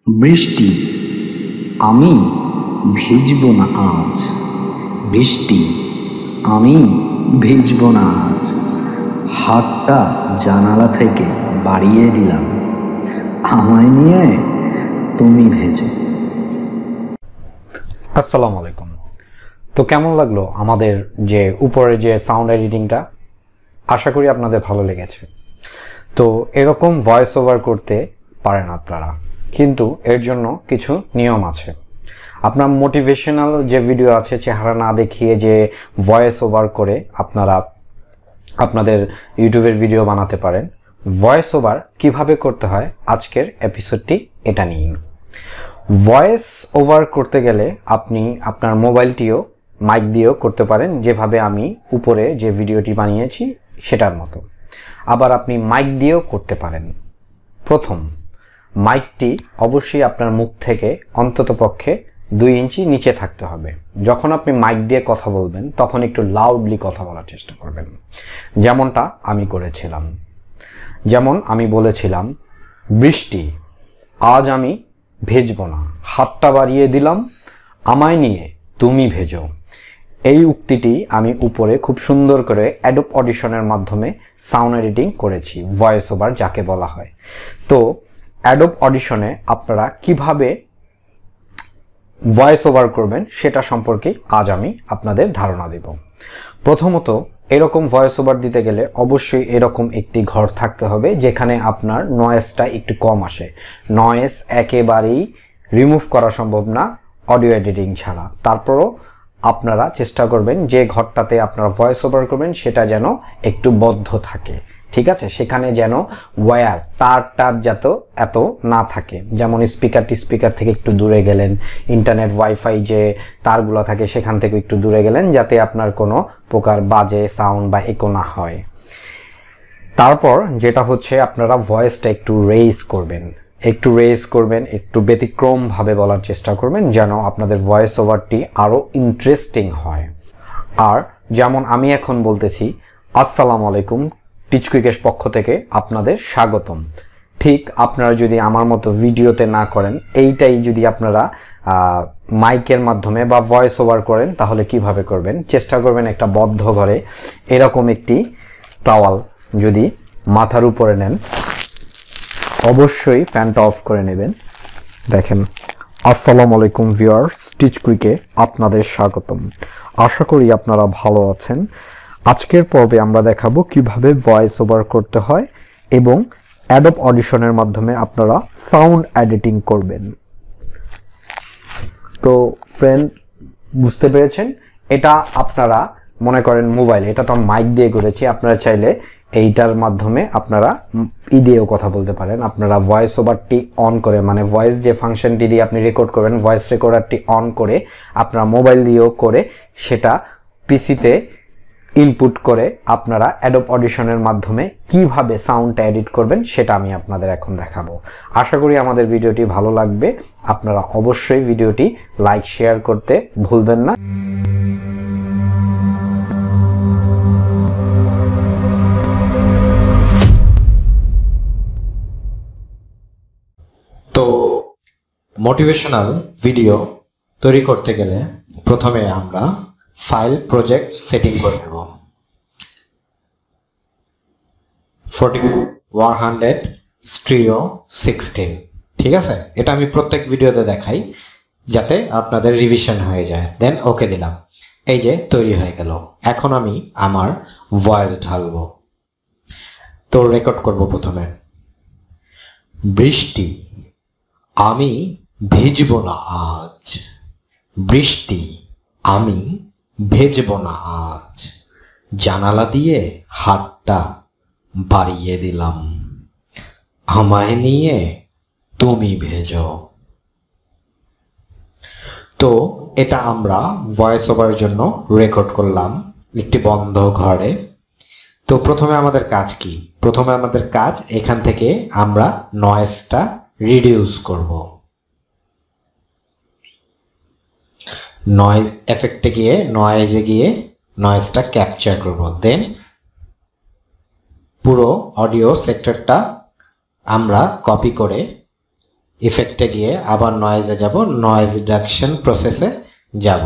বৃষ্টি, আমি ভিজব না আজ। বৃষ্টি, আমি ভিজব না আজ। হাতটা জানালা থেকে বাড়িয়ে দিলাম, আমায় নিয়ে তুমি ভেজো। আসসালামু আলাইকুম। তো কেমন লাগলো আমাদের যে উপরে যে সাউন্ড এডিটিংটা? আশা করি আপনাদের ভালো লেগেছে। তো এরকম ভয়েস ওভার করতে পারেন আপনারা, কিন্তু এর জন্য কিছু নিয়ম আছে। আপনার মোটিভেশনাল যে ভিডিও আছে, চেহারা না দেখিয়ে যে ভয়েস ওভার করে আপনারা আপনাদের ইউটিউবের ভিডিও বানাতে পারেন। ভয়েস ওভার কীভাবে করতে হয় আজকের এপিসোডটি এটা নিয়ে। ভয়েস ওভার করতে গেলে আপনি আপনার মোবাইলটিও মাইক দিয়েও করতে পারেন, যেভাবে আমি উপরে যে ভিডিওটি বানিয়েছি সেটার মতো। আবার আপনি মাইক দিয়েও করতে পারেন। প্রথম, মাইকটি অবশ্যই আপনার মুখ থেকে অন্ততপক্ষে 2 ইঞ্চি নিচে থাকতে হবে। যখন আপনি মাইক দিয়ে কথা বলবেন তখন একটু লাউডলি কথা বলার চেষ্টা করবেন, যেমনটা আমি করেছিলাম। যেমন আমি বলেছিলাম, বৃষ্টি, আজ আমি ভেজব না, হাতটা বাড়িয়ে দিলাম, আমায় নিয়ে তুমি ভেজো। এই উক্তিটি আমি উপরে খুব সুন্দর করে অ্যাডোব অডিশনের মাধ্যমে সাউন্ড এডিটিং করেছি, ভয়েস ওভার যাকে বলা হয়। তো অ্যাডোব অডিশনে আপনারা কিভাবে ভয়েস ওভার করবেন সেটা সম্পর্কে আজ আমি আপনাদের ধারণা দেব। প্রথমত, এরকম ভয়েস ওভার দিতে গেলে অবশ্যই এরকম একটি ঘর থাকতে হবে যেখানে আপনার নয়েজটা একটু কম আসে। নয়েজ একেবারেই রিমুভ করা সম্ভব না অডিও এডিটিং ছাড়া। তারপরও আপনারা চেষ্টা করবেন যে ঘরটাতে আপনারা ভয়েস ওভার করবেন সেটা যেন একটু বদ্ধ থাকে, ঠিক আছে? সেখানে যেন ওয়্যার তার যাতে এত না থাকে। যেমন স্পিকার থেকে একটু দূরে গেলেন, ইন্টারনেট ওয়াইফাই যে তারগুলো থাকে সেখান থেকে একটু দূরে গেলেন, যাতে আপনার কোনো প্রকার বাজে সাউন্ড বা ইকো না হয়। তারপর যেটা হচ্ছে, আপনারা ভয়েসটা একটু রেইজ করবেন, একটু ব্যতিক্রমভাবে বলার চেষ্টা করবেন যেন আপনাদের ভয়েস ওভারটি আরও ইন্টারেস্টিং হয়। আর যেমন আমি এখন বলতেছি, আসসালামু আলাইকুম, টিচ কুইকের পক্ষ থেকে আপনাদের স্বাগতম। ঠিক আপনারা যদি আমার মতো ভিডিওতে না করেন, এইটাই যদি আপনারা মাইকের মাধ্যমে বা ভয়েস ওভার করেন, তাহলে কিভাবে করবেন? চেষ্টা করবেন একটা বদ্ধ ঘরে এরকম একটি টাওয়াল যদি মাথার উপরে নেন, অবশ্যই ফ্যানটা অফ করে নেবেন। দেখেন, আসসালামু আলাইকুম ভিউয়ার্স, টিচ কুইকে আপনাদের স্বাগতম। আশা করি আপনারা ভালো আছেন। আজকের পর্বে আমরা দেখাবো কিভাবে ভয়েস ওভার করতে হয় এবং অ্যাডোব অডিশনের মাধ্যমে আপনারা সাউন্ড এডিটিং করবেন। তো ফ্রেন্ড, বুঝতে পেরেছেন? এটা আপনারা মনে করেন মোবাইল, এটা তো মাইক দিয়ে করেছি, আপনারা চাইলে এইটার মাধ্যমে আপনারা দিয়েও কথা বলতে পারেন। আপনারা ভয়েস ওভারটি অন করে, মানে ভয়েস যে ফাংশনটি দিয়ে আপনি রেকর্ড করবেন, ভয়েস রেকর্ডারটি অন করে আপনারা মোবাইল দিয়েও করে সেটা পিসিতে ইনপুট করে আপনারা অ্যাডোব অডিশনের মাধ্যমে কিভাবে সাউন্ডটা এডিট করবেন সেটা আমি আপনাদের এখন দেখাবো। আশা করি আমাদের ভিডিওটি ভালো লাগবে। আপনারা অবশ্যই ভিডিওটি লাইক শেয়ার করতে ভুলবেন না। তো মোটিভেশনাল ভিডিও তৈরি করতে গেলে প্রথমে আমরা ফাইল প্রজেক্ট সেটিং করে নেব। 4100 স্টিরিও 16, ঠিক আছে? এটা আমি প্রত্যেক ভিডিওতে দেখাই যাতে আপনাদের রিভিশন হয়ে যায়। দেন ওকে দিলাম, এই যে তৈরি হয়ে গেল। এখন আমি আমার ভয়েস ঢালবো। তো রেকর্ড করব প্রথমে, বৃষ্টি, আমি ভিজব না আজ। বৃষ্টি, আমি ভেজব না আজ। জানালা দিয়ে হাতটা বাড়িয়ে দিলাম, আমায় নিয়ে তুমি ভেজো। তো এটা আমরা ভয়েস ওভারের জন্য রেকর্ড করলাম একটি বন্ধ ঘরে। তো প্রথমে আমাদের কাজ কি? প্রথমে আমাদের কাজ এখান থেকে আমরা নয়েজটা রিডিউস করব। নয়েজ এফেক্টে গিয়ে নয়েজটা ক্যাপচার করব। দেন পুরো অডিও সেক্টরটা আমরা কপি করে ইফেক্টে গিয়ে আবার নয়েজে যাব, নয়েজ রিডাকশন প্রসেসে যাব।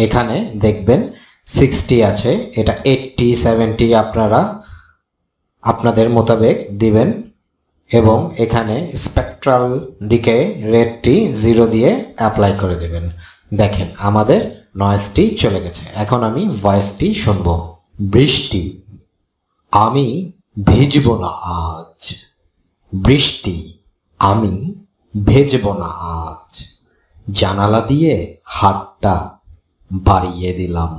এখানে দেখবেন 60 আছে, এটা 80 70 আপনারা আপনাদের মোতাবেক দিবেন এবং এখানে স্পেকট্রাল ডিকে রেটটি 0 দিয়ে অ্যাপ্লাই করে দেবেন। দেখেন আমাদের নয়েজটি চলে গেছে। এখন আমি ভয়েসটি শুনব। বৃষ্টি, আমি ভিজব না আজ। বৃষ্টি, আমি ভেজব না আজ। জানালা দিয়ে হাতটা বাড়িয়ে দিলাম,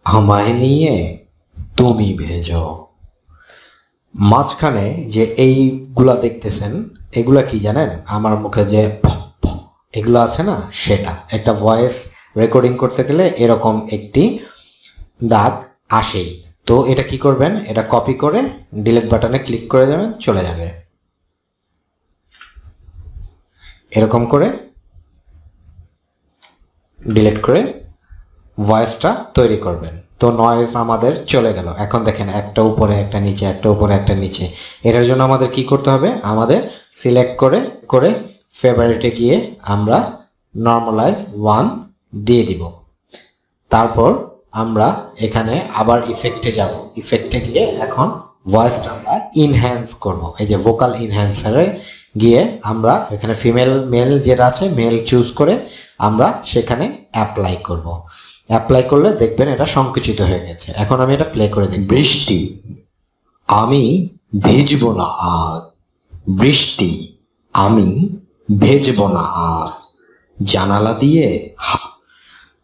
আমায় নিয়ে তুমি ভেজো। মাঝখানে যে এইগুলা দেখতেছেন এগুলা কি জানেন? আমার মুখে যে এগুলো আছে না, সেটা একটা ভয়েস রেকর্ডিং করতে গেলে এরকম একটি দাগ আসেই। তো এটা কি করবেন, এটা কপি করে ডিলিট বাটনে ক্লিক করে যাবেন, চলে যাবে। এরকম করে ডিলিট করে ভয়েসটা তৈরি করবেন। তো নয়েজ আমাদের চলে গেল। এখন দেখেন একটা উপরে একটা নিচে, একটা উপরে একটা নিচে। এটার জন্য আমাদের কি করতে হবে, আমাদের সিলেক্ট করে ফেভারিটে গিয়ে আমরা নর্মালাইজ 1 দিয়ে দিব। তারপর আমরা এখানে আবার ইফেক্টে যাব, ইফেক্টে গিয়ে এখন ভয়েসটা আমরা ইনহ্যান্স করব। এই যে ভোকাল ইনহ্যান্সারে গিয়ে আমরা এখানে ফিমেল মেল যেটা আছে মেল চুজ করে আমরা সেখানে অ্যাপ্লাই করব। অ্যাপ্লাই করলে দেখবেন এটা সংকুচিত হয়ে গেছে। এখন আমি এটা প্লে করে দিই। বৃষ্টি, আমি ভিজব না আজ। বৃষ্টি, আমি ভেজব না আজ। জানালা দিয়ে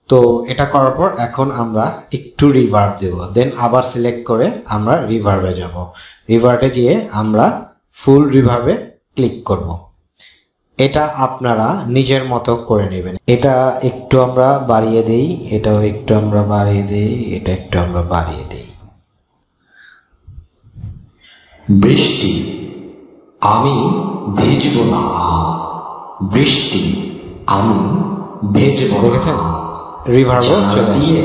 তো এটা করার পর এখন আমরা একটু রিভার্ব দেব, দেন আবার সিলেক্ট করে আমরা রিভার্বে যাব। রিভার্বে গিয়ে আমরা ফুল রিভার্বে ক্লিক করব। এটা আপনারা নিজের মতো করে নেবেন। এটা একটু আমরা বাড়িয়ে দেই, এটাও একটু আমরা বাড়িয়ে দেই, এটা একটু আমরা বাড়িয়ে দেই। বৃষ্টি, আমি ভিজব না আজ। বৃষ্টি, আমি ভেজব। দেখেছেন রিভার্বও চলে আসে।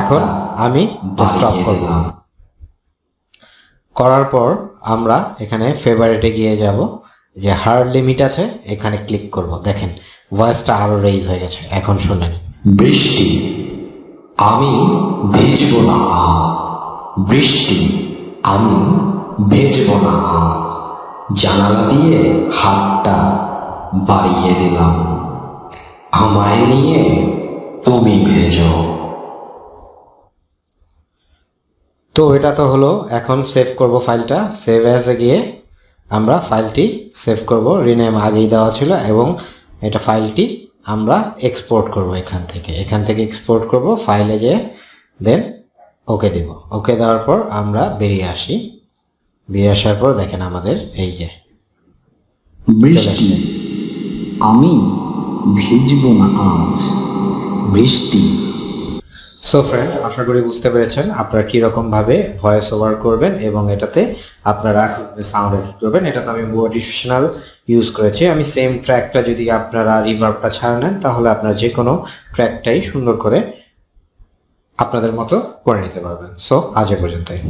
এখন আমি স্টপ করলাম। করার পর আমরা এখানে ফেভারিটে গিয়ে যাব, যে হার্ড লিমিট আছে এখানে ক্লিক করব। দেখেন ভয়েসটা আরো রেইজ হয়ে গেছে। এখন শুনেন। বৃষ্টি, আমি ভিজব না আজ। বৃষ্টি, আমি ভেজব না আজ। জানালা দিয়ে হাতটা বাড়িয়ে দিলাম, আমায় নিয়ে তুমি ভেজো। তো এটা তো হলো। এখন সেভ করব ফাইলটা। সেভ অ্যাজে গিয়ে আমরা ফাইলটি সেভ করব। রিনেম আগেই দেওয়া ছিল এবং এটা ফাইলটি আমরা এক্সপোর্ট করব এখান থেকে এক্সপোর্ট করব ফাইলে যে, দেন ওকে দেব। ওকে দেওয়ার পর আমরা বেরিয়ে আসি। বেরিয়ে আসার পর দেখেন আমাদের এই যে বৃষ্টি, আমি ভিজব না আজ। বৃষ্টি। সো ফ্রেন্ড, আশা করি বুঝতে পেরেছেন আপনারা কীরকমভাবে ভয়েস ওভার করবেন এবং এটাতে আপনারা সাউন্ড এডিট করবেন। এটা তো আমি মোটিভেশনাল ইউজ করেছি। আমি সেম ট্র্যাকটা যদি আপনারা রিভার্বটা ছাড়া নেন তাহলে আপনারা যে কোনো ট্র্যাকটাই সুন্দর করে আপনাদের মতো করে নিতে পারবেন। সো আজ এ পর্যন্তই।